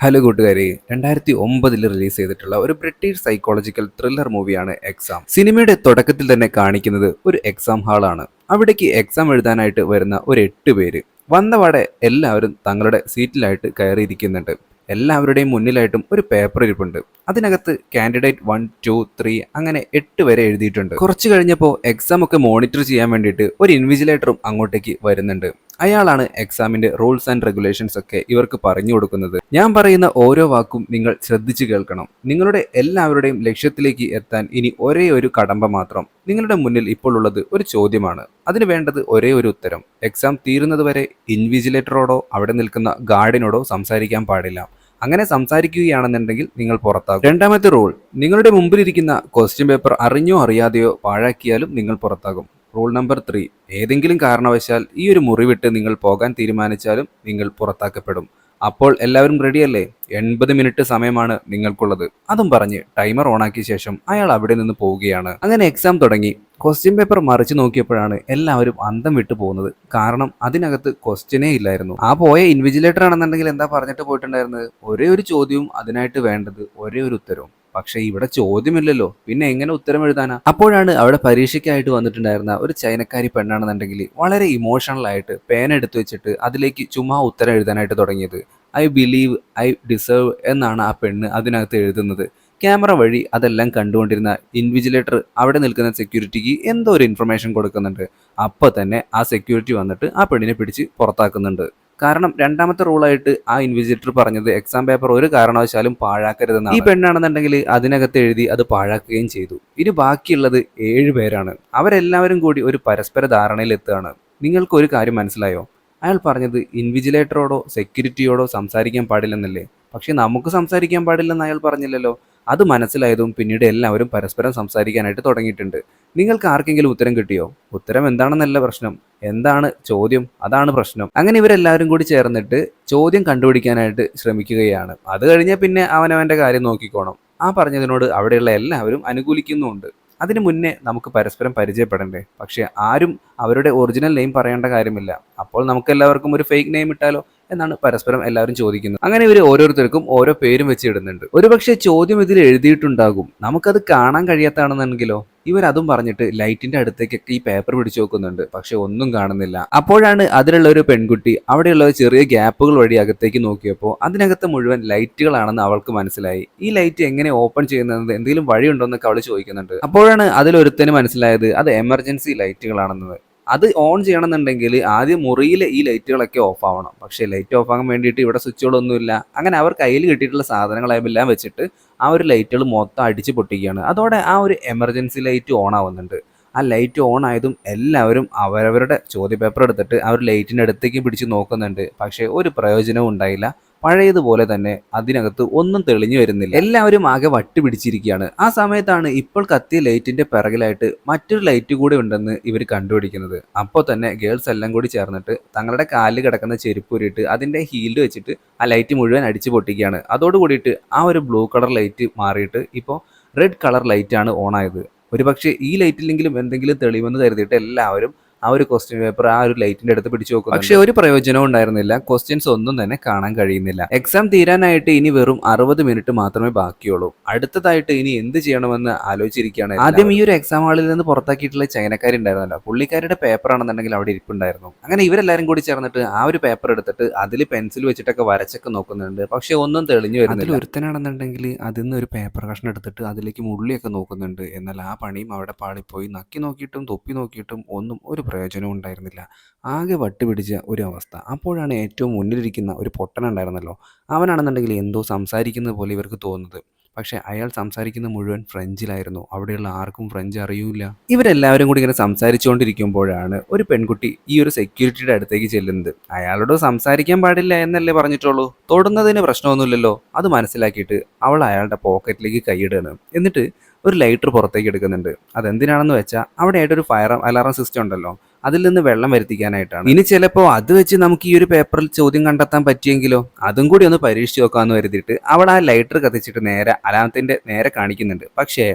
Hello കൂട്ടുകാരെ, 2009 release ചെയ്തിട്ടുള്ള ഒരു ബ്രിട്ടീഷ് സൈക്കോളജിക്കൽ ത്രില്ലർ മൂവിയാണ് എക്സാം. സിനിമയുടെ തുടക്കത്തിൽ തന്നെ കാണിക്കുന്നത് ഒരു എക്സാം ഹാളാണ്. അവിടേക്ക് എക്സാം എഴുതാനായിട്ട് വരുന്ന ഒരു 8 പേര്. വന്നപാടെ എല്ലാവരും തങ്ങളുടെ സീറ്റിലായിട്ട് കയറിയിരിക്കുന്നുണ്ട്. എല്ലാവരുടെയും മുന്നിലായിട്ടും ഒരു പേപ്പർ ഇരിപ്പുണ്ട്. അതിനകത്ത് കാൻഡിഡേറ്റ് 1, 2, 3 അങ്ങനെ 8 വരെ എഴുതിയിട്ടുണ്ട്. കുറച്ച് കഴിഞ്ഞപ്പോൾ എക്സാം ഒക്കെ മോണിറ്റർ ചെയ്യാൻ വേണ്ടിയിട്ട് ഒരു ഇൻവിജിലേറ്ററും അങ്ങോട്ടേക്ക് വരുന്നുണ്ട്. അയാളാണ് എക്സാമിന്റെ റൂൾസ് ആൻഡ് റെഗുലേഷൻസ് ഒക്കെ ഇവർക്ക് പറഞ്ഞു കൊടുക്കുന്നത്. ഞാൻ പറയുന്ന ഓരോ വാക്കും നിങ്ങൾ ശ്രദ്ധിച്ചു കേൾക്കണം. നിങ്ങളുടെ എല്ലാവരുടെയും ലക്ഷ്യത്തിലേക്ക് എത്താൻ ഇനി ഒരേ ഒരു കടമ്പ മാത്രം. നിങ്ങളുടെ മുന്നിൽ ഇപ്പോൾ ഉള്ളത് ഒരു ചോദ്യമാണ്. അതിന് വേണ്ടത് ഒരേ ഒരു ഉത്തരം. എക്സാം തീരുന്നത് വരെ ഇൻവിജിലേറ്ററോടോ അവിടെ നിൽക്കുന്ന ഗാർഡിനോടോ സംസാരിക്കാൻ പാടില്ല. അങ്ങനെ സംസാരിക്കുകയാണെന്നുണ്ടെങ്കിൽ നിങ്ങൾ പുറത്താകും. രണ്ടാമത്തെ റൂൾ, നിങ്ങളുടെ മുമ്പിലിരിക്കുന്ന ക്വസ്റ്റ്യൻ പേപ്പർ അറിഞ്ഞോ അറിയാതെയോ പാഴാക്കിയാലും നിങ്ങൾ പുറത്താകും. റൂൾ നമ്പർ 3, ഏതെങ്കിലും കാരണവശാൽ ഈ ഒരു മുറി വിട്ട് നിങ്ങൾ പോകാൻ തീരുമാനിച്ചാലും നിങ്ങൾ പുറത്താക്കപ്പെടും. അപ്പോൾ എല്ലാവരും റെഡിയല്ലേ? 80 മിനിറ്റ് സമയമാണ് നിങ്ങൾക്കുള്ളത്. അതും പറഞ്ഞ് ടൈമർ ഓണാക്കിയ ശേഷം അയാൾ അവിടെ നിന്ന് പോവുകയാണ്. അങ്ങനെ എക്സാം തുടങ്ങി. ക്വസ്റ്റ്യൻ പേപ്പർ മറിച്ച് നോക്കിയപ്പോഴാണ് എല്ലാവരും അന്തം വിട്ടു പോകുന്നത്. കാരണം അതിനകത്ത് ക്വസ്റ്റ്യനേ ഇല്ലായിരുന്നു. ആ പോയ ഇൻവിജിലേറ്റർ ആണെന്നുണ്ടെങ്കിൽ എന്താ പറഞ്ഞിട്ട് പോയിട്ടുണ്ടായിരുന്നത്? ഒരേ ഒരു ചോദ്യവും അതിനായിട്ട് വേണ്ടത് ഒരേ ഒരു ഉത്തരവും. പക്ഷെ ഇവിടെ ചോദ്യമില്ലല്ലോ, പിന്നെ എങ്ങനെ ഉത്തരം എഴുതാനാ? അപ്പോഴാണ് അവിടെ പരീക്ഷയ്ക്കായിട്ട് വന്നിട്ടുണ്ടായിരുന്ന ഒരു ചൈനക്കാരി പെണ്ണാണെന്നുണ്ടെങ്കിൽ വളരെ ഇമോഷണൽ ആയിട്ട് പേന എടുത്തു വെച്ചിട്ട് അതിലേക്ക് ചുമ്മാ ഉത്തരം എഴുതാനായിട്ട് തുടങ്ങിയത്. ഐ ബിലീവ് ഐ ഡിസേർവ് എന്നാണ് ആ പെണ്ണ് അതിനകത്ത് എഴുതുന്നത്. ക്യാമറ വഴി അതെല്ലാം കണ്ടുകൊണ്ടിരുന്ന ഇൻവിജിലേറ്റർ അവിടെ നിൽക്കുന്ന സെക്യൂരിറ്റിക്ക് എന്തോ ഒരു ഇൻഫർമേഷൻ കൊടുക്കുന്നുണ്ട്. അപ്പോൾ തന്നെ ആ സെക്യൂരിറ്റി വന്നിട്ട് ആ പെണ്ണിനെ പിടിച്ച് പുറത്താക്കുന്നുണ്ട്. കാരണം രണ്ടാമത്തെ റൂളായിട്ട് ആ ഇൻവിജിലേറ്റർ പറഞ്ഞത് എക്സാം പേപ്പർ ഒരു കാരണവശാലും പാഴാക്കരുതെന്നാണ്. ഈ പെണ്ണാണെന്നുണ്ടെങ്കിൽ അതിനകത്ത് എഴുതി അത് പാഴാക്കുകയും ചെയ്തു. ഇനി ബാക്കിയുള്ളത് 7 പേരാണ്. അവരെല്ലാവരും കൂടി ഒരു പരസ്പര ധാരണയിൽ എത്തുകയാണ്. നിങ്ങൾക്ക് ഒരു കാര്യം മനസ്സിലായോ? അയാൾ പറഞ്ഞത് ഇൻവിജിലേറ്ററോടോ സെക്യൂരിറ്റിയോടോ സംസാരിക്കാൻ പാടില്ലെന്നല്ലേ? പക്ഷെ നമുക്ക് സംസാരിക്കാൻ പാടില്ലെന്ന് അയാൾ പറഞ്ഞില്ലല്ലോ. അത് മനസ്സിലായതും പിന്നീട് എല്ലാവരും പരസ്പരം സംസാരിക്കാനായിട്ട് തുടങ്ങിയിട്ടുണ്ട്. നിങ്ങൾക്ക് ആർക്കെങ്കിലും ഉത്തരം കിട്ടിയോ? ഉത്തരം എന്താണെന്നല്ല പ്രശ്നം, എന്താണ് ചോദ്യം, അതാണ് പ്രശ്നം. അങ്ങനെ ഇവരെല്ലാവരും കൂടി ചേർന്നിട്ട് ചോദ്യം കണ്ടുപിടിക്കാനായിട്ട് ശ്രമിക്കുകയാണ്. അത് കഴിഞ്ഞാൽ പിന്നെ അവനവൻ്റെ കാര്യം നോക്കിക്കോണം. ആ പറഞ്ഞതിനോട് അവിടെയുള്ള എല്ലാവരും അനുകൂലിക്കുന്നുമുണ്ട്. അതിനു മുന്നേ നമുക്ക് പരസ്പരം പരിചയപ്പെടണ്ടേ? പക്ഷെ ആരും അവരുടെ ഒറിജിനൽ നെയിം പറയേണ്ട കാര്യമില്ല. അപ്പോൾ നമുക്ക് എല്ലാവർക്കും ഒരു ഫേക്ക് നെയിം ഇട്ടാലോ എന്നാണ് പരസ്പരം എല്ലാവരും ചോദിക്കുന്നത്. അങ്ങനെ ഇവർ ഓരോരുത്തർക്കും ഓരോ പേരും വെച്ച് ഇടുന്നുണ്ട്. ഒരുപക്ഷെ ചോദ്യം ഇതിൽ എഴുതിയിട്ടുണ്ടാകും, നമുക്കത് കാണാൻ കഴിയാത്തതാണെന്നുണ്ടെങ്കിലോ? ഇവരതും പറഞ്ഞിട്ട് ലൈറ്റിന്റെ അടുത്തേക്കൊക്കെ ഈ പേപ്പർ പിടിച്ചു നോക്കുന്നുണ്ട്. പക്ഷെ ഒന്നും കാണുന്നില്ല. അപ്പോഴാണ് അതിലുള്ള ഒരു പെൺകുട്ടി അവിടെയുള്ള ചെറിയ ഗ്യാപ്പുകൾ വഴി അകത്തേക്ക് നോക്കിയപ്പോൾ അതിനകത്ത് മുഴുവൻ ലൈറ്റുകളാണെന്ന് അവൾക്ക് മനസ്സിലായി. ഈ ലൈറ്റ് എങ്ങനെ ഓപ്പൺ ചെയ്യുന്നത്, എന്തെങ്കിലും വഴിയുണ്ടോ എന്നൊക്കെ അവൾ ചോദിക്കുന്നുണ്ട്. അപ്പോഴാണ് അതിലൊരുത്തന് മനസ്സിലായത് അത് എമർജൻസി ലൈറ്റുകളാണെന്നത്. അത് ഓൺ ചെയ്യണമെന്നുണ്ടെങ്കിൽ ആദ്യം മുറിയിലെ ഈ ലൈറ്റുകളൊക്കെ ഓഫ് ആവണം. പക്ഷേ ലൈറ്റ് ഓഫ് ആകാൻ വേണ്ടിയിട്ട് ഇവിടെ സ്വിച്ചുകളൊന്നുമില്ല. അങ്ങനെ അവർ കയ്യിൽ കിട്ടിയിട്ടുള്ള സാധനങ്ങളെല്ലാം വെച്ചിട്ട് ആ ഒരു ലൈറ്റുകൾ മൊത്തം അടിച്ച് പൊട്ടിക്കുകയാണ്. അതോടെ ആ ഒരു എമർജൻസി ലൈറ്റ് ഓൺ ആവുന്നുണ്ട്. ആ ലൈറ്റ് ഓൺ ആയതും എല്ലാവരും അവരവരുടെ ചോദ്യപേപ്പർ എടുത്തിട്ട് ആ ഒരു ലൈറ്റിൻ്റെ അടുത്തേക്ക് പിടിച്ച് നോക്കുന്നുണ്ട്. പക്ഷേ ഒരു പ്രയോജനവും ഉണ്ടായില്ല. പഴയതുപോലെ തന്നെ അതിനകത്ത് ഒന്നും തെളിഞ്ഞു വരുന്നില്ല. എല്ലാവരും ആകെ വട്ട് പിടിച്ചിരിക്കുകയാണ്. ആ സമയത്താണ് ഇപ്പോൾ കത്തിയ ലൈറ്റിന്റെ പിറകിലായിട്ട് മറ്റൊരു ലൈറ്റ് കൂടി ഉണ്ടെന്ന് ഇവർ കണ്ടുപിടിക്കുന്നത്. അപ്പോൾ തന്നെ ഗേൾസ് എല്ലാം കൂടി ചേർന്നിട്ട് തങ്ങളുടെ കാലിൽ കിടക്കുന്ന ചെരുപ്പൂരിയിട്ട് അതിന്റെ ഹീൽഡ് വെച്ചിട്ട് ആ ലൈറ്റ് മുഴുവൻ അടിച്ചു പൊട്ടിക്കുകയാണ്. അതോടുകൂടിയിട്ട് ആ ഒരു ബ്ലൂ കളർ ലൈറ്റ് മാറിയിട്ട് ഇപ്പോൾ റെഡ് കളർ ലൈറ്റ് ആണ് ഓൺ ആയത്. ഒരുപക്ഷെ ഈ ലൈറ്റിലെങ്കിലും എന്തെങ്കിലും തെളിവെന്ന് കരുതിയിട്ട് എല്ലാവരും ആ ഒരു ക്വസ്റ്റ്യൻ പേപ്പർ ആ ഒരു ലൈറ്റിന്റെ അടുത്ത് പിടിച്ചു നോക്കും. പക്ഷെ ഒരു പ്രയോജനവും ഉണ്ടായിരുന്നില്ല. ക്വസ്റ്റ്യൻസ് ഒന്നും തന്നെ കാണാൻ കഴിയുന്നില്ല. എക്സാം തീരാനായിട്ട് ഇനി വെറും 60 മിനിറ്റ് മാത്രമേ ബാക്കിയുള്ളൂ. അടുത്തതായിട്ട് ഇനി എന്ത് ചെയ്യണമെന്ന് ആലോചിച്ചിരിക്കുകയാണ്. ആദ്യം ഈ ഒരു എക്സാം ഹാളിൽ നിന്ന് പുറത്താക്കിയിട്ടുള്ള ചൈനക്കാരുണ്ടായിരുന്നല്ലോ, പുള്ളിക്കാരുടെ പേപ്പർ ആണെന്നുണ്ടെങ്കിൽ അവിടെ ഇരിപ്പുണ്ടായിരുന്നു. അങ്ങനെ ഇവരെല്ലാരും കൂടി ചേർന്നിട്ട് ആ ഒരു പേപ്പർ എടുത്തിട്ട് അതിൽ പെൻസിൽ വെച്ചിട്ടൊക്കെ വരച്ചൊക്കെ നോക്കുന്നുണ്ട്. പക്ഷെ ഒന്നും തെളിഞ്ഞു വരുന്നില്ല. ഒരുത്തനാണെന്നുണ്ടെങ്കിൽ അതിൽ നിന്ന് ഒരു പേപ്പർ കഷ്ണം എടുത്തിട്ട് അതിലേക്ക് മുള്ളിയൊക്കെ നോക്കുന്നുണ്ട്. എന്നാൽ ആ പണിയും അവിടെ പാളിപ്പോയി. നക്കി നോക്കിയിട്ടും തൊപ്പി നോക്കിയിട്ടും ഒന്നും ഒരു പ്രയോജനവും ഉണ്ടായിരുന്നില്ല. ആകെ വട്ടുപിടിച്ച ഒരു അവസ്ഥ. അപ്പോഴാണ് ഏറ്റവും മുന്നിലിരിക്കുന്ന ഒരു പൊട്ടനുണ്ടായിരുന്നല്ലോ, അവനാണെന്നുണ്ടെങ്കിൽ എന്തോ സംസാരിക്കുന്നത് പോലെ ഇവർക്ക് തോന്നുന്നത്. പക്ഷെ അയാൾ സംസാരിക്കുന്ന മുഴുവൻ ഫ്രഞ്ചിലായിരുന്നു. അവിടെയുള്ള ആർക്കും ഫ്രഞ്ച് അറിയൂല. ഇവരെല്ലാവരും കൂടി ഇങ്ങനെ സംസാരിച്ചുകൊണ്ടിരിക്കുമ്പോഴാണ് ഒരു പെൺകുട്ടി ഈ ഒരു സെക്യൂരിറ്റിയുടെ അടുത്തേക്ക് ചെല്ലുന്നത്. അയാളോട് സംസാരിക്കാൻ പാടില്ല എന്നല്ലേ പറഞ്ഞിട്ടുള്ളൂ, തൊടുന്നതിന് പ്രശ്നമൊന്നുമില്ലല്ലോ. അത് മനസ്സിലാക്കിയിട്ട് അവൾ അയാളുടെ പോക്കറ്റിലേക്ക് കൈയിടുകയാണ്. എന്നിട്ട് ഒരു ലൈറ്റർ പുറത്തേക്ക് എടുക്കുന്നുണ്ട്. അതെന്തിനാണെന്ന് വെച്ചാൽ അവിടെ ആയിട്ടൊരു ഫയർ അലാറം സിസ്റ്റം ഉണ്ടല്ലോ, അതിൽ നിന്ന് വെള്ളം വരുത്തിക്കാനായിട്ടാണ്. ഇനി ചിലപ്പോൾ അത് വെച്ച് നമുക്ക് ഈ ഒരു പേപ്പറിൽ ചോദ്യം കണ്ടെത്താൻ പറ്റിയെങ്കിലോ, അതും കൂടി ഒന്ന് പരീക്ഷിച്ച് നോക്കാമെന്ന് കരുതിയിട്ട് അവൾ ആ ലൈറ്റർ കത്തിച്ചിട്ട് നേരെ അലാറത്തിന്റെ നേരെ കാണിക്കുന്നുണ്ട്. പക്ഷേ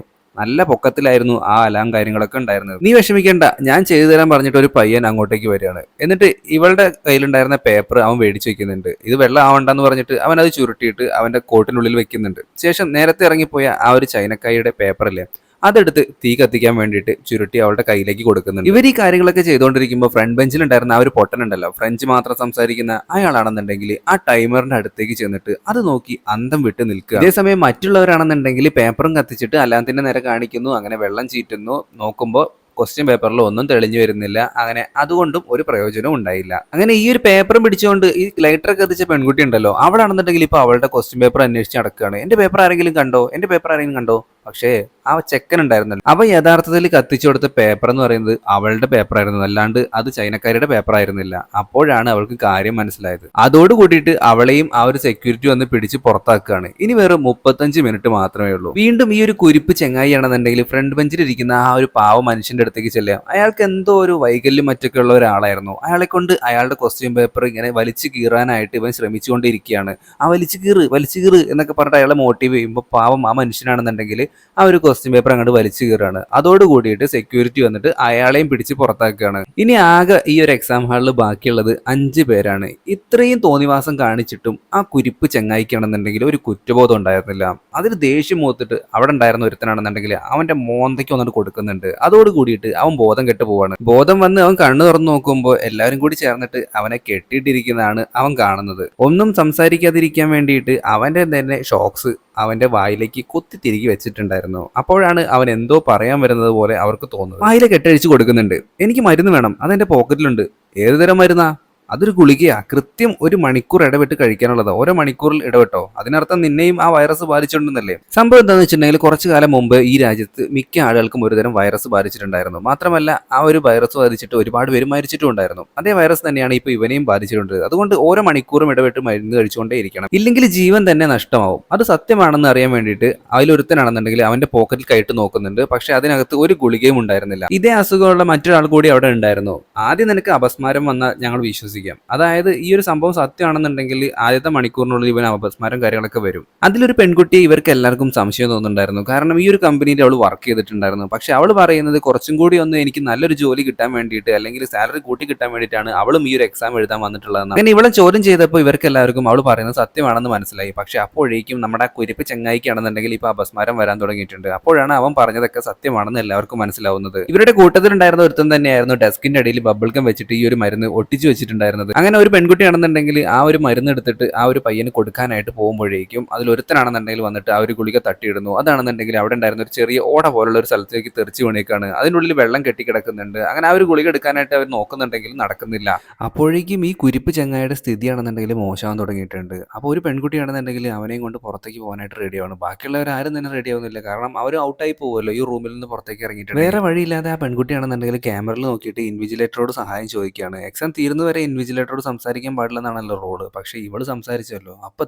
നല്ല പൊക്കത്തിലായിരുന്നു ആ അലാം കാര്യങ്ങളൊക്കെ ഉണ്ടായിരുന്നത്. നീ വിഷമിക്കേണ്ട, ഞാൻ ചെയ്തു തരാൻ പറഞ്ഞിട്ട് ഒരു പയ്യൻ അങ്ങോട്ടേക്ക് വരികയാണ്. എന്നിട്ട് ഇവളുടെ കയ്യിലുണ്ടായിരുന്ന പേപ്പർ അവൻ മേടിച്ചു വെക്കുന്നുണ്ട്. ഇത് വെള്ളം ആവണ്ടെന്ന് പറഞ്ഞിട്ട് അവൻ അത് ചുരുട്ടിയിട്ട് അവന്റെ കോട്ടിനുള്ളിൽ വെക്കുന്നുണ്ട്. ശേഷം നേരത്തെ ഇറങ്ങിപ്പോയ ആ ഒരു ചൈനക്കായുടെ പേപ്പറല്ലേ, അതെടുത്ത് തീ കത്തിക്കാൻ വേണ്ടിയിട്ട് ചുരുട്ടി അവളുടെ കയ്യിലേക്ക് കൊടുക്കുന്നുണ്ട്. ഇവർ ഈ കാര്യങ്ങളൊക്കെ ചെയ്തുകൊണ്ടിരിക്കുമ്പോൾ ഫ്രണ്ട് ബെഞ്ചിൽ ഉണ്ടായിരുന്ന ആ ഒരു പൊട്ടനുണ്ടല്ലോ, ഫ്രഞ്ച് മാത്രം സംസാരിക്കുന്ന അയാളാണെന്നുണ്ടെങ്കിൽ ആ ടൈമറിന്റെ അടുത്തേക്ക് ചെന്നിട്ട് അത് നോക്കി അന്തം വിട്ട് നിൽക്കുക. അതേസമയം മറ്റുള്ളവരാണെന്നുണ്ടെങ്കിൽ പേപ്പറും കത്തിച്ചിട്ട് അല്ലാത്തിന്റെ നേരെ കാണിക്കുന്നു, അങ്ങനെ വെള്ളം ചീറ്റുന്നു. നോക്കുമ്പോൾ ക്വസ്റ്റ്യൻ പേപ്പറിൽ ഒന്നും തെളിഞ്ഞു വരുന്നില്ല. അങ്ങനെ അതുകൊണ്ടും ഒരു പ്രയോജനവും ഉണ്ടായില്ല. അങ്ങനെ ഈ ഒരു പേപ്പറും പിടിച്ചുകൊണ്ട് ഈ ലൈറ്റർ കത്തിച്ച പെൺകുട്ടി ഉണ്ടല്ലോ, അവളാണെന്നുണ്ടെങ്കിൽ ഇപ്പൊ അവളുടെ ക്വസ്റ്റ്യൻ പേപ്പർ അന്വേഷിച്ച് നടക്കുകയാണ്. എന്റെ പേപ്പർ ആരെങ്കിലും കണ്ടോ, എന്റെ പേപ്പർ ആരെങ്കിലും കണ്ടോ? പക്ഷേ ആ ചെക്കൻ ഉണ്ടായിരുന്നല്ലോ, അവ യഥാർത്ഥത്തിൽ കത്തിച്ചു കൊടുത്ത പേപ്പർ എന്ന് പറയുന്നത് അവളുടെ പേപ്പർ ആയിരുന്നു, അല്ലാണ്ട് അത് ചൈനക്കാരുടെ പേപ്പർ ആയിരുന്നില്ല. അപ്പോഴാണ് അവൾക്ക് കാര്യം മനസ്സിലായത്. അതോട് കൂടിയിട്ട് അവളെയും ആ ഒരു സെക്യൂരിറ്റി വന്ന് പിടിച്ച് പുറത്താക്കുകയാണ്. ഇനി വെറും 35 മിനിറ്റ് മാത്രമേ ഉള്ളൂ. വീണ്ടും ഈ ഒരു കുരിപ്പ് ചെങ്ങായി ആണെന്നുണ്ടെങ്കിൽ ഫ്രണ്ട് ബെഞ്ചിൽ ഇരിക്കുന്ന ആ ഒരു പാവ മനുഷ്യന്റെ അടുത്തേക്ക് ചെല്ലാം. അയാൾക്ക് എന്തോ ഒരു വൈകല്യം മറ്റൊക്കെ ഉള്ള ഒരാളായിരുന്നു. അയാളെ കൊണ്ട് അയാളുടെ ക്വസ്റ്റ്യൻ പേപ്പർ ഇങ്ങനെ വലിച്ചു കീറാനായിട്ട് ഇവൻ ശ്രമിച്ചുകൊണ്ടിരിക്കുകയാണ്. ആ വലിച്ചു കീറ് എന്നൊക്കെ പറഞ്ഞിട്ട് അയാളെ മോട്ടീവ് ചെയ്യുമ്പോൾ പാവം ആ മനുഷ്യനാണെന്നുണ്ടെങ്കിൽ ആ ഒരു ക്വസ്റ്റ്യൻ പേപ്പർ അങ്ങോട്ട് വലിച്ചു കീറാണ്. അതോട് കൂടിയിട്ട് സെക്യൂരിറ്റി വന്നിട്ട് അയാളെയും പിടിച്ച് പുറത്താക്കുകയാണ്. ഇനി ആകെ ഈ ഒരു എക്സാം ഹാളിൽ ബാക്കിയുള്ളത് 5 പേരാണ്. ഇത്രയും തോന്നിവാസം കാണിച്ചിട്ടും ആ കുരിപ്പ് ചെങ്ങായിക്കാണെന്നുണ്ടെങ്കിൽ ഒരു കുറ്റബോധം ഉണ്ടായിരുന്നില്ല. അതിന് ദേഷ്യം മൂത്തിട്ട് അവിടെ ഉണ്ടായിരുന്ന ഒരുത്തനാണെന്നുണ്ടെങ്കിൽ അവന്റെ മോന്തയ്ക്ക് വന്നിട്ട് കൊടുക്കുന്നുണ്ട്. അതോട് കൂടിയിട്ട് അവൻ ബോധം കെട്ട് പോവാണ്. ബോധം വന്ന് അവൻ കണ്ണു തുറന്നു നോക്കുമ്പോൾ എല്ലാവരും കൂടി ചേർന്നിട്ട് അവനെ കെട്ടിയിട്ടിരിക്കുന്നതാണ് അവൻ കാണുന്നത്. ഒന്നും സംസാരിക്കാതിരിക്കാൻ വേണ്ടിയിട്ട് അവന്റെ തന്നെ ഷോക്സ് അവന്റെ വായിലേക്ക് കുത്തി തിരികെ വെച്ചിട്ടുണ്ടായിരുന്നു. അപ്പോഴാണ് അവൻ എന്തോ പറയാൻ വരുന്നത് പോലെ അവർക്ക് തോന്നുന്നത്. വായിലെ കെട്ടഴിച്ചു കൊടുക്കുന്നുണ്ട്. എനിക്ക് മരുന്ന് വേണം, അതെന്റെ പോക്കറ്റിലുണ്ട്. ഏതുതരം മരുന്നാ? അതൊരു ഗുളികയാ, കൃത്യം 1 മണിക്കൂർ ഇടവിട്ട് കഴിക്കാനുള്ളതാ. ഓരോ മണിക്കൂറിൽ ഇടവിട്ടോ, അതിനർത്ഥം നിന്നെയും ആ വൈറസ് ബാധിച്ചിട്ടുണ്ടെന്നല്ലേ. സംഭവം എന്താണെന്ന് വെച്ചിട്ടുണ്ടെങ്കിൽ കുറച്ചു കാലം മുമ്പ് ഈ രാജ്യത്ത് മിക്ക ആളുകൾക്കും ഒരുതരം വൈറസ് ബാധിച്ചിട്ടുണ്ടായിരുന്നു. മാത്രമല്ല ആ ഒരു വൈറസ് ബാധിച്ചിട്ട് ഒരുപാട് പേര് മരിച്ചിട്ടും ഉണ്ടായിരുന്നു. അതേ വൈറസ് തന്നെയാണ് ഇപ്പോൾ ഇവനെയും ബാധിച്ചിട്ടുണ്ട്. അതുകൊണ്ട് ഓരോ മണിക്കൂറും ഇടവിട്ട് മരുന്ന് കഴിച്ചുകൊണ്ടേ ഇരിക്കണം, ഇല്ലെങ്കിൽ ജീവൻ തന്നെ നഷ്ടമാവും. അത് സത്യമാണെന്ന് അറിയാൻ വേണ്ടിയിട്ട് അതിലൊരുത്തനാണെന്നുണ്ടെങ്കിൽ അവന്റെ പോക്കറ്റിൽ കയറ്റ് നോക്കുന്നുണ്ട്. പക്ഷെ അതിനകത്ത് ഒരു ഗുളികയും ഉണ്ടായിരുന്നില്ല. ഇതേ അസുഖമുള്ള മറ്റൊരാൾ കൂടി അവിടെ ഉണ്ടായിരുന്നു. ആദ്യം നിനക്ക് അപസ്മാരം വന്നാൽ ഞങ്ങൾ വിശ്വസിക്കാം. അതായത് ഈ ഒരു സംഭവം സത്യമാണെന്നുണ്ടെങ്കിൽ ആദ്യത്തെ മണിക്കൂറിനുള്ളിൽ ഇവൻ അപസ്മാരം കാര്യങ്ങളൊക്കെ വരും. അതിലൊരു പെൺകുട്ടിയെ ഇവർക്ക് എല്ലാവർക്കും സംശയം തോന്നുന്നുണ്ടായിരുന്നു. കാരണം ഈ ഒരു കമ്പനിയിൽ അവൾ വർക്ക് ചെയ്തിട്ടുണ്ടായിരുന്നു. പക്ഷെ അവൾ പറയുന്നത് കുറച്ചും കൂടി ഒന്ന് എനിക്ക് നല്ലൊരു ജോലി കിട്ടാൻ വേണ്ടിയിട്ട് അല്ലെങ്കിൽ സാലറി കൂട്ടി കിട്ടാൻ വേണ്ടിയിട്ടാണ് അവളും ഈ ഒരു എക്സാം എഴുതാൻ വന്നിട്ടുള്ളതെന്ന്. അങ്ങനെ ഇവളെ ചോദ്യം ചെയ്തപ്പോൾ ഇവർക്ക് എല്ലാവർക്കും അവൾ പറയുന്നത് സത്യമാണെന്ന് മനസ്സിലായി. പക്ഷെ അപ്പോഴേക്കും നമ്മുടെ കുരിപ്പ് ചെങ്ങായിക്കാണെന്നുണ്ടെങ്കിൽ ഇപ്പൊ അപസ്മാരം വരാൻ തുടങ്ങിയിട്ടുണ്ട്. അപ്പോഴാണ് അവൻ പറഞ്ഞതൊക്കെ സത്യമാണെന്ന് എല്ലാവർക്കും മനസ്സിലാവുന്നത്. ഇവരുടെ കൂട്ടത്തിലുണ്ടായിരുന്ന ഒരുത്തൻ തന്നെയായിരുന്നു ഡെസ്കിന്റെ അടിയിൽ ബബിൾഗം വെച്ചിട്ട് ഈ ഒരു മരുന്ന് ഒട്ടിച്ചു വെച്ചിട്ടുണ്ടായിരുന്നത്. അങ്ങനെ ഒരു പെൺകുട്ടിയാണെന്നുണ്ടെങ്കിൽ ആ ഒരു മരുന്ന് എടുത്തിട്ട് ആ ഒരു പയ്യന് കൊടുക്കാനായിട്ട് പോകുമ്പോഴേക്കും അതിലൊരുത്തനാണെന്നുണ്ടെങ്കിൽ വന്നിട്ട് ആ ഒരു ഗുളിക തട്ടിയിടുന്നു. അതാണെന്നുണ്ടെങ്കിൽ അവിടെ ഉണ്ടായിരുന്ന ഒരു ചെറിയ ഓട പോലുള്ള ഒരു സ്ഥലത്തേക്ക് തെറിച്ചു വീണേക്കാണ്. അതിനുള്ളിൽ വെള്ളം കെട്ടിക്കിടക്കുന്നുണ്ട്. അങ്ങനെ ആ ഒരു ഗുളിക എടുക്കാനായിട്ട് അവർ നോക്കുന്നുണ്ടെങ്കിൽ നടക്കുന്നില്ല. അപ്പോഴേക്കും ഈ കുരിപ്പ് ചെങ്ങായിയുടെ സ്ഥിതിയാണെന്നുണ്ടെങ്കിൽ മോശമാകാൻ തുടങ്ങിയിട്ടുണ്ട്. അപ്പോൾ ഒരു പെൺകുട്ടിയാണെന്നുണ്ടെങ്കിൽ അവനെയും കൊണ്ട് പുറത്തേക്ക് പോകാനായിട്ട് റെഡിയാണ്. ബാക്കിയുള്ളവർ ആരും തന്നെ റെഡി ആവുന്നില്ല. കാരണം അവർ ഔട്ടായി പോകുമല്ലോ ഈ റൂമിൽ നിന്ന് പുറത്തേക്ക് ഇറങ്ങിയിട്ട്. വേറെ വഴിയില്ലാതെ ആ പെൺകുട്ടിയാണെന്നുണ്ടെങ്കിൽ ക്യാമറയിൽ നോക്കിയിട്ട് ഇൻവിജിലേറ്ററോട് സഹായം ചോദിക്കുകയാണ്. എക്സാം തീരുന്നവരെ ഇൻവിജിലേറ്ററോട് സംസാരിക്കാൻ പാടില്ലെന്നാണല്ലോ റോഡ്. പക്ഷേ ഇവള് സംസാരിച്ചല്ലോ, അപ്പൊ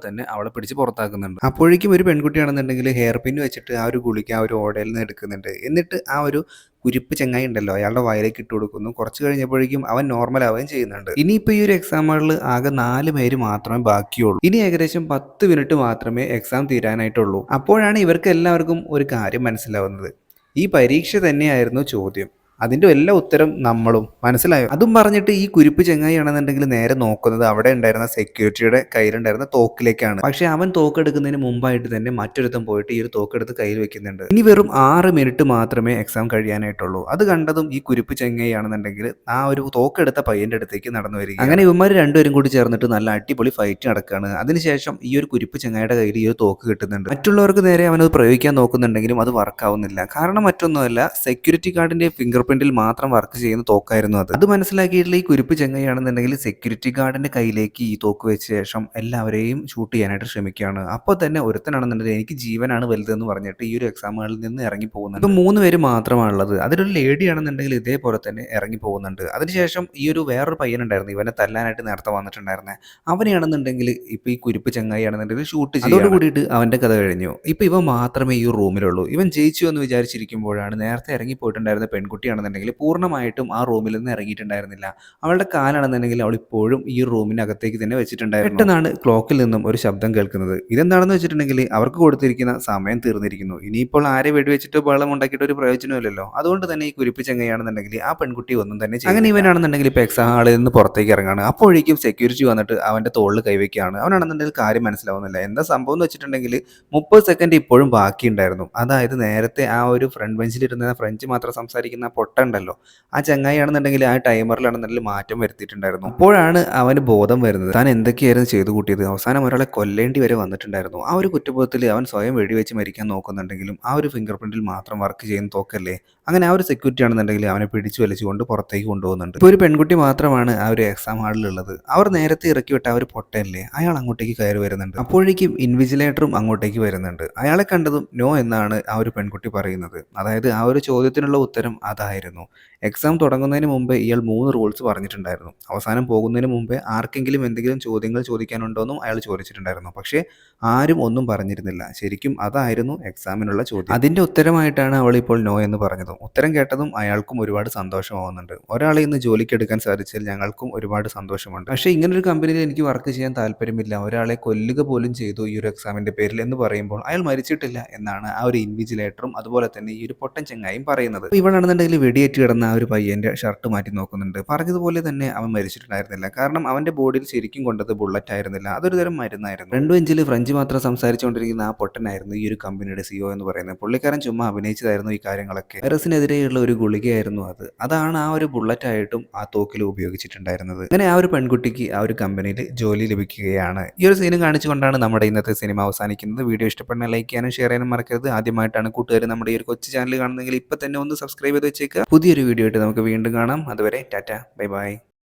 തന്നെ അവളെ പിടിച്ച് പുറത്താക്കുന്നുണ്ട്. അപ്പോഴേക്കും ഒരു പെൺകുട്ടിയാണെന്നുണ്ടെങ്കിൽ ഹെയർ പിൻ വെച്ചിട്ട് ആ ഒരു ഗുളിക ആ ഒരു ഓടയിൽ നിന്ന് എടുക്കുന്നുണ്ട്. എന്നിട്ട് ആ ഒരു കുരിപ്പ് ചെങ്ങായി ഉണ്ടല്ലോ അയാളുടെ വയലേക്ക് ഇട്ട് കൊടുക്കുന്നു. കുറച്ച് കഴിഞ്ഞപ്പോഴേക്കും അവൻ നോർമൽ ആവുകയും ചെയ്യുന്നുണ്ട്. ഇനിയിപ്പോൾ ഈ ഒരു എക്സാമുകളിൽ ആകെ 4 പേര് മാത്രമേ ബാക്കിയുള്ളൂ. ഇനി ഏകദേശം 10 മിനിറ്റ് മാത്രമേ എക്സാം തീരാനായിട്ടുള്ളൂ. അപ്പോഴാണ് ഇവർക്ക് എല്ലാവർക്കും ഒരു കാര്യം മനസ്സിലാവുന്നത്. ഈ പരീക്ഷ തന്നെയായിരുന്നു ചോദ്യം, അതിന്റെ എല്ലാ ഉത്തരം നമ്മളും. മനസ്സിലായോ? അതും പറഞ്ഞിട്ട് ഈ കുരിപ്പ് ചെങ്ങായിയാണെന്നുണ്ടെങ്കിൽ നേരെ നോക്കുന്നത് അവിടെ ഉണ്ടായിരുന്ന സെക്യൂരിറ്റിയുടെ കയ്യിലുണ്ടായിരുന്ന തോക്കിലേക്കാണ്. പക്ഷെ അവൻ തോക്കെടുക്കുന്നതിന് മുമ്പായിട്ട് തന്നെ മറ്റൊരുത്തം പോയിട്ട് ഈ ഒരു തോക്കെടുത്ത് കയ്യിൽ വെക്കുന്നുണ്ട്. ഇനി വെറും 6 മിനിറ്റ് മാത്രമേ എക്സാം കഴിയാനായിട്ടുള്ളൂ. അത് കണ്ടതും ഈ കുരിപ്പ് ചെങ്ങായിയാണെന്നുണ്ടെങ്കിൽ ആ ഒരു തോക്കെടുത്ത പയ്യന്റെ അടുത്തേക്ക് നടന്നു വരിക. അങ്ങനെ ഇവന്മാർ രണ്ടുപേരും കൂടി ചേർന്നിട്ട് നല്ല അടിപൊളി ഫൈറ്റ് നടക്കുകയാണ്. അതിനുശേഷം ഈ ഒരു കുരിപ്പ് ചെങ്ങായിയുടെ കയ്യിൽ ഈ ഒരു തോക്ക് കിട്ടുന്നുണ്ട്. മറ്റുള്ളവർക്ക് നേരെ അവനത് പ്രയോഗിക്കാൻ നോക്കുന്നുണ്ടെങ്കിലും അത് വർക്കാവുന്നില്ല. കാരണം മറ്റൊന്നുമല്ല, സെക്യൂരിറ്റി ഗാർഡിന്റെ ഫിംഗർ പ്രിന്റിൽ മാത്രം വർക്ക് ചെയ്യുന്ന തോക്കായിരുന്നു അത് മനസ്സിലാക്കിയിട്ടുള്ള ഈ കുരിപ്പ് ചെങ്ങായിയാണെന്നുണ്ടെങ്കിൽ സെക്യൂരിറ്റി ഗാർഡിന്റെ കയ്യിലേക്ക് ഈ തോക്ക് വെച്ച ശേഷം എല്ലാവരെയും ഷൂട്ട് ചെയ്യാനായിട്ട് ശ്രമിക്കുകയാണ്. അപ്പോൾ തന്നെ ഒരുത്തനാണെന്നുണ്ടെങ്കിൽ എനിക്ക് ജീവനാണ് വലുതെന്ന് പറഞ്ഞിട്ട് ഈ ഒരു എക്സാമുകളിൽ നിന്ന് ഇറങ്ങി പോകുന്നുണ്ട്. ഇപ്പം 3 പേര് മാത്രമാണുള്ളത്. അതിലൊരു ലേഡി ആണെന്നുണ്ടെങ്കിൽ ഇതേപോലെ തന്നെ ഇറങ്ങി പോകുന്നുണ്ട്. അതിനുശേഷം ഈ ഒരു വേറൊരു പയ്യനുണ്ടായിരുന്നു, ഇവനെ തല്ലാനായിട്ട് നേരത്തെ വന്നിട്ടുണ്ടായിരുന്നത്. അവനെയാണെന്നുണ്ടെങ്കിൽ ഇപ്പൊ ഈ കുരിപ്പ് ചെങ്ങായിയാണെന്നുണ്ടെങ്കിൽ ഷൂട്ട് ചെയ്യും. അതോട് കൂടിയിട്ട് അവന്റെ കഥ കഴിഞ്ഞു. ഇപ്പൊ ഇവൻ മാത്രമേ ഈ റൂമിലുള്ളൂ. ഇവൻ ജയിച്ചു എന്ന് വിചാരിച്ചിരിക്കുമ്പോഴാണ് നേരത്തെ ഇറങ്ങി പോയിട്ടുണ്ടായിരുന്ന പെൺകുട്ടിയാണ് പെൺകുട്ടിയാണെന്നുണ്ടെങ്കിൽ പൂർണ്ണമായിട്ടും ആ റൂമിൽ നിന്ന് ഇറങ്ങിയിട്ടുണ്ടായിരുന്നില്ല. അവളുടെ കാലാണെന്നുണ്ടെങ്കിൽ അവൾ ഇപ്പോഴും ഈ റൂമിനകത്തേക്ക് തന്നെ വെച്ചിട്ടുണ്ടായിരുന്നു. പെട്ടെന്നാണ് ക്ലോക്കിൽ നിന്നും ഒരു ശബ്ദം കേൾക്കുന്നത്. ഇതെന്താണെന്ന് വെച്ചിട്ടുണ്ടെങ്കിൽ അവർക്ക് കൊടുത്തിരിക്കുന്ന സമയം തീർന്നിരിക്കുന്നു. ഇനിയിപ്പോൾ ആരെ വെടിവെച്ചിട്ടോ ബഹളം ഉണ്ടാക്കിയിട്ട് ഒരു പ്രയോജനമില്ലല്ലോ. അതുകൊണ്ട് തന്നെ ഈ കുരിപ്പ് ചെങ്ങയാണെന്നുണ്ടെങ്കിൽ ആ പെൺകുട്ടി ഒന്നും തന്നെ ചെയ്യില്ല. അങ്ങനെ ഇവനാണെന്നുണ്ടെങ്കിൽ ഇപ്പോൾ എക്സാം ഹാളിൽ നിന്ന് പുറത്തേക്ക് ഇറങ്ങാണ്. അപ്പോഴേക്കും സെക്യൂരിറ്റി വന്നിട്ട് അവൻ്റെ തോളിൽ കൈവയ്ക്കുകയാണ്. അവനാണെന്നുണ്ടെങ്കിൽ കാര്യം മനസ്സിലാവുന്നില്ല. എന്താ സംഭവം എന്ന് വെച്ചിട്ടുണ്ടെങ്കിൽ 30 സെക്കൻഡ് ഇപ്പോഴും ബാക്കിയുണ്ടായിരുന്നു. അതായത് നേരത്തെ ആ ഒരു ഫ്രണ്ട് ബെഞ്ചിലിരുന്ന ഫ്രഞ്ച് മാത്രം സംസാരിക്കുന്ന ആ പൊട്ട ഉണ്ടല്ലോ, ആ ചങ്ങായിയാണെന്നുണ്ടെങ്കിൽ ആ ടൈമറിലാണെന്നുണ്ടെങ്കിൽ മാറ്റം വരുത്തിയിട്ടുണ്ടായിരുന്നു. അപ്പോഴാണ് അവന് ബോധം വരുന്നത് താൻ എന്തൊക്കെയായിരുന്നു ചെയ്തു കൂട്ടിയത്. അവസാനം ഒരാളെ കൊല്ലേണ്ടി വരെ വന്നിട്ടുണ്ടായിരുന്നു. ആ ഒരു കുറ്റബോധത്തിൽ അവൻ സ്വയം വെടിവെച്ച് മരിക്കാൻ നോക്കുന്നുണ്ടെങ്കിലും ആ ഒരു ഫിംഗർ പ്രിന്റിൽ മാത്രം വർക്ക് ചെയ്യുന്ന തോക്കല്ലേ. അങ്ങനെ ആ ഒരു സെക്യൂരിറ്റി ആണെന്നുണ്ടെങ്കിൽ അവനെ പിടിച്ചു വലിച്ചുകൊണ്ട് പുറത്തേക്ക് കൊണ്ടുപോകുന്നുണ്ട്. ഇപ്പോൾ ഒരു പെൺകുട്ടി മാത്രമാണ് ആ ഒരു എക്സാം ഹാളിലുള്ളത്. അവർ നേരത്തെ ഇറക്കി വിട്ട ആ ഒരു പൊട്ടല്ലേ, അയാൾ അങ്ങോട്ടേക്ക് കയറി വരുന്നുണ്ട്. അപ്പോഴേക്കും ഇൻവിജിലേറ്ററും അങ്ങോട്ടേക്ക് വരുന്നുണ്ട്. അയാളെ കണ്ടതും നോ എന്നാണ് ആ ഒരു പെൺകുട്ടി പറയുന്നത്. അതായത് ആ ഒരു ചോദ്യത്തിനുള്ള ഉത്തരം അതായിരുന്നു. എക്സാം തുടങ്ങുന്നതിന് മുമ്പ് ഇയാൾ 3 റൂൾസ് പറഞ്ഞിട്ടുണ്ടായിരുന്നു. അവസാനം പോകുന്നതിന് മുമ്പേ ആർക്കെങ്കിലും എന്തെങ്കിലും ചോദ്യങ്ങൾ ചോദിക്കാനുണ്ടോയെന്നും അയാൾ ചോദിച്ചിട്ടുണ്ടായിരുന്നു. പക്ഷേ ആരും ഒന്നും പറഞ്ഞിരുന്നില്ല. ശരിക്കും അതായിരുന്നു എക്സാമിനുള്ള ചോദ്യം. അതിൻ്റെ ഉത്തരമായിട്ടാണ് അവൾ ഇപ്പോൾ നോ എന്ന് പറഞ്ഞത്. ഉത്തരം കേട്ടതും അയാൾക്കും ഒരുപാട് സന്തോഷമാവുന്നുണ്ട്. ഒരാളെ ഇന്ന് ജോലിക്കെടുക്കാൻ സാധിച്ചാൽ ഞങ്ങൾക്കും ഒരുപാട് സന്തോഷമുണ്ട്. പക്ഷേ ഇങ്ങനൊരു കമ്പനിയിൽ എനിക്ക് വർക്ക് ചെയ്യാൻ താല്പര്യമില്ല. ഒരാളെ കൊല്ലുക പോലും ചെയ്തു ഈ ഒരു എക്സാമിൻ്റെ പേരിൽ എന്ന് പറയുമ്പോൾ അയാൾ മരിച്ചിട്ടില്ല എന്നാണ് ആ ഒരു ഇൻവിജിലേറ്ററും അതുപോലെ തന്നെ ഈ ഒരു പൊട്ടൻ ചെങ്ങായും പറയുന്നത്. ഇവളാണെന്നുണ്ടെങ്കിൽ വെടിയേറ്റ് കിടന്ന ആ ഒരു പയ്യൻ്റെ ഷർട്ട് മാറ്റി നോക്കുന്നുണ്ട്. പറഞ്ഞതുപോലെ തന്നെ അവൻ മരിച്ചിട്ടുണ്ടായിരുന്നില്ല. കാരണം അവൻ്റെ ബോഡിയിൽ ശരിക്കും കൊണ്ടത് ബുള്ളറ്റ് ആയിരുന്നില്ല, അതൊരു തരം മരുന്നായിരുന്നു. 2 ബെഞ്ചിൽ ഫ്രഞ്ച് മാത്രം സംസാരിച്ചുകൊണ്ടിരിക്കുന്ന ആ പൊട്ടനായിരുന്നു ഈ ഒരു കമ്പനിയുടെ സിഇഒ എന്ന് പറയുന്നത്. പുള്ളിക്കാരൻ ചുമ്മാ അഭിനയിച്ചതായിരുന്നു ഈ കാര്യങ്ങളൊക്കെ. വൈറസിനെതിരെയുള്ള ഒരു ഗുളികയായിരുന്നു അത്. അതാണ് ആ ഒരു ബുള്ളറ്റ് ആയിട്ടും ആ തോക്കിൽ ഉപയോഗിച്ചിട്ടുണ്ടായിരുന്നത്. അങ്ങനെ ആ ഒരു പെൺകുട്ടിക്ക് ആ ഒരു കമ്പനിയിൽ ജോലി ലഭിക്കുകയാണ്. ഈ ഒരു സീനും കാണിച്ചുകൊണ്ടാണ് നമ്മുടെ ഇന്നത്തെ സിനിമ അവസാനിക്കുന്നത്. വീഡിയോ ഇഷ്ടപ്പെടുന്ന ലൈക്ക് ചെയ്യാനും ഷെയർ ചെയ്യാനും മറക്കരുത്. ആദ്യമായിട്ടാണ് കൂട്ടുകാർ നമ്മുടെ ഈ ഒരു കൊച്ചു ചാനൽ കാണുന്നതെങ്കിൽ ഇപ്പം തന്നെ ഒന്ന് സബ്സ്ക്രൈബ് ചെയ്ത് വെച്ചേക്കുക. പുതിയൊരു വീഡിയോ ആയിട്ട് നമുക്ക് വീണ്ടും കാണാം. അതുവരെ ടാറ്റ, ബൈ ബൈ.